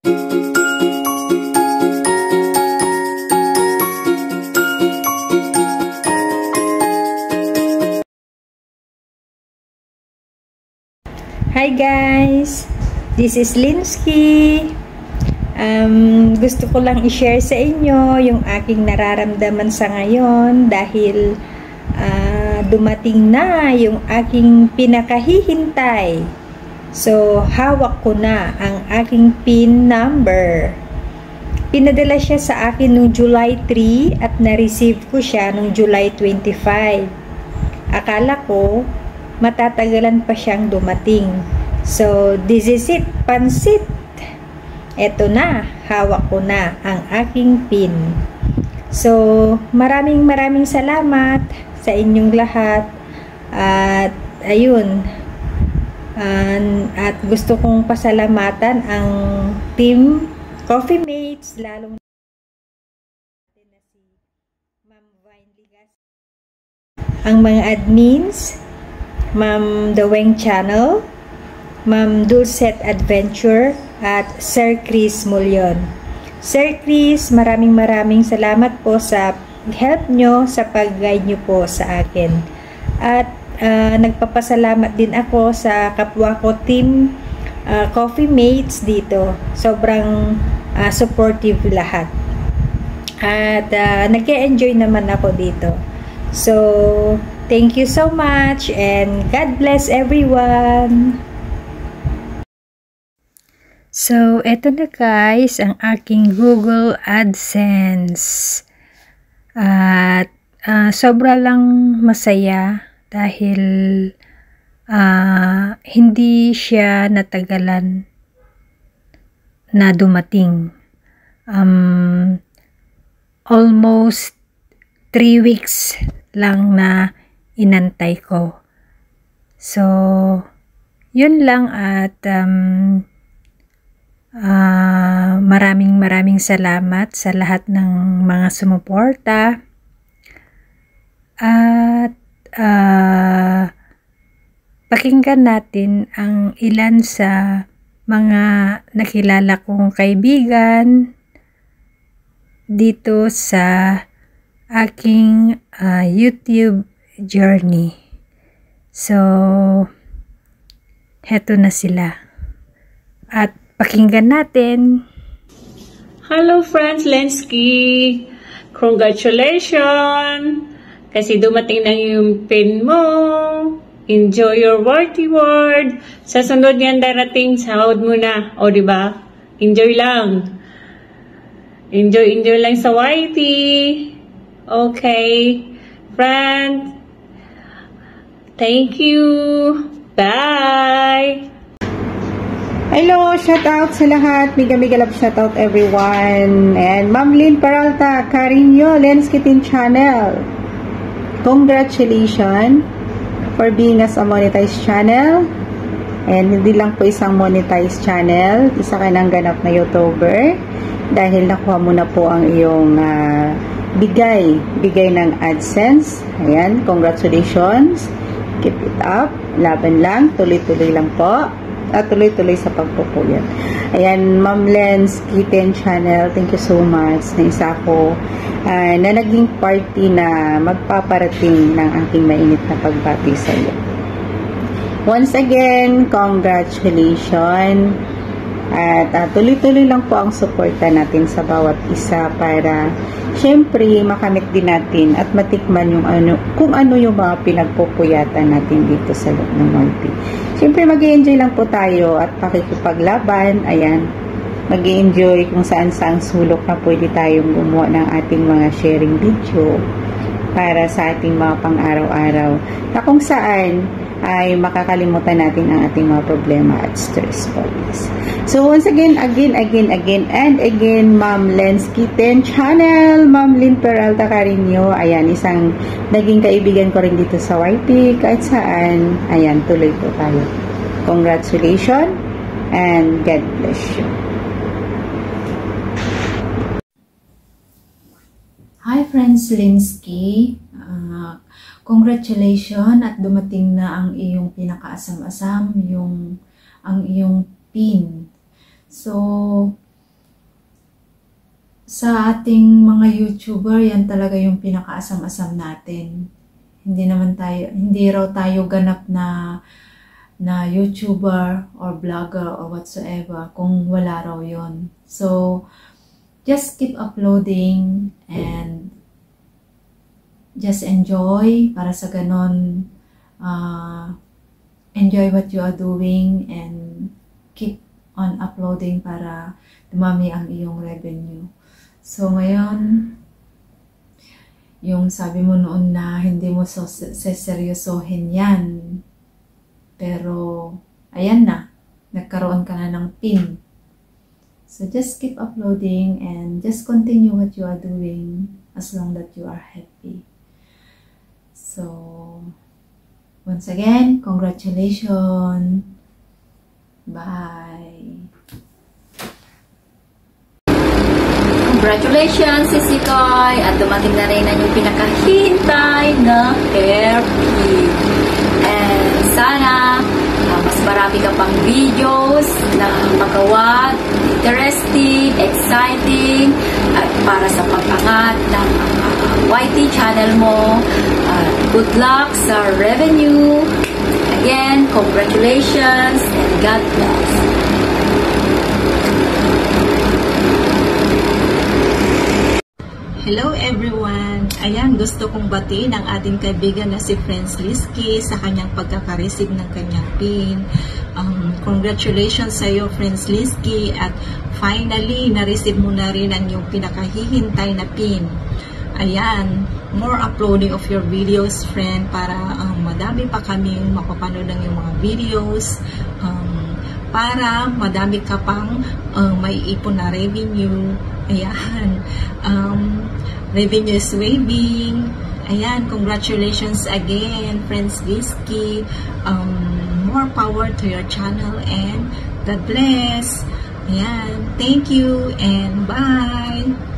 Hi guys! This is Linsky. Gusto ko lang i-share sa inyo yung aking nararamdaman sa ngayon dahil dumating na yung aking pinakahihintay. So, hawak ko na ang aking PIN number. Pinadala siya sa akin noong July 3 at na-receive ko siya noong July 25. Akala ko matatagalan pa siyang dumating. So, this is it, pansit. Eto na, hawak ko na ang aking PIN. So, maraming salamat sa inyong lahat. At, ayun. At gusto kong pasalamatan ang team Coffee Mates, lalong na si Ma'am Vine Ligas, ang mga admins, Ma'am The Weng Channel, Ma'am Dulcet Adventure, at Sir Chris Mulyon. Sir Chris, maraming salamat po sa help nyo, sa pag-guide nyo po sa akin. At nagpapasalamat din ako sa kapwa ko team Coffee Mates dito. Sobrang supportive lahat. At nag-enjoy naman ako dito. So, thank you so much and God bless everyone! So, eto na guys, ang aking Google AdSense. At sobra lang masaya dahil hindi siya natagalan na dumating. Almost 3 weeks lang na inantay ko. So, yun lang at maraming salamat sa lahat ng mga sumuporta at pakinggan natin ang ilan sa mga nakilala kong kaibigan dito sa aking YouTube journey. So, heto na sila. At pakinggan natin. Hello friends, Linsky! Congratulations! Kasi dumating na yung PIN mo. Enjoy your worthy word. Sa sunod yan darating, sahod mo na. O, diba? Enjoy lang. Enjoy lang sa YT. Okay. Friends, thank you. Bye! Hello, shout out sa lahat. Mega love shout out everyone. And Ma'am Lynn Peralta, Carino, Linsky Team Channel. Congratulations for being as a monetized channel. And hindi lang po isang monetized channel, isa ka ng ganap na YouTuber dahil nakuha mo na po ang iyong bigay ng AdSense. Ayan, congratulations. Keep it up. Laban lang, tuloy-tuloy lang po. At tuloy-tuloy sa pagpupuyat. Ayan, Ma'am Linsky Team Channel, thank you so much na isa ko na naging party na magpaparating ng aking mainit na pagbati sa iyo. Once again, congratulations. At tuloy-tuloy lang po ang suporta natin sa bawat isa para syempre makamit din natin at matikman yung kung ano yung mga pinagpupuyatan natin dito sa loob ng YT. Syempre mag-i-enjoy lang po tayo at pakikipaglaban. Ayan, mag-i-enjoy kung saan-saang sulok na pwede tayong gumawa ng ating mga sharing video para sa ating mga pang-araw-araw na kung saan ay makakalimutan natin ang ating mga problema at stress points. So once again, and again, Ma'am Linsky Team Channel, Ma'am Lynn Peralta Carino, ayan, isang naging kaibigan ko rin dito sa YT, kahit saan, ayan, tuloy po tayo. Congratulations and God bless you. Hi friends, Linsky. Congratulations at dumating na ang iyong pinakaasam-asam, ang iyong PIN. So, sa ating mga YouTuber, yan talaga yung pinakaasam-asam natin. Hindi raw tayo ganap na YouTuber or vlogger or whatsoever kung wala raw yon. So, just keep uploading and just enjoy para sa ganon, enjoy what you are doing and keep on uploading para dumami ang iyong revenue. So, ngayon, yung sabi mo noon na hindi mo seryosohin yan. Pero, ayan na. Nagkaroon ka na ng pin. So, just keep uploading and just continue what you are doing as long that you are happy. So, once again, congratulations. Bye. Congratulations, Sisi Koy! At dumating na rin ang yung pinakahintay na hairpin. And sana mas marami ka pang videos na magawa, interesting, exciting, at para sa pag-angat ng YT channel mo. Good luck sa revenue. Again, congratulations and God bless. Hello everyone! Ayan, gusto kong batiin ang ating kaibigan na si Friends Lizky sa kanyang pagkakareceive ng kanyang pin. Congratulations sa iyo, Friends Lizky, at finally, na-receive mo na rin ang iyong pinakahihintay na pin. Ayan, more uploading of your videos, friend, para madami pa kaming mapapanood ng iyong mga videos, para madami ka pang maiipon na revenue. Ayan, revenue is waving. Ayan, congratulations again, Friends Lizky. More power to your channel and God bless. Ayan, thank you and bye.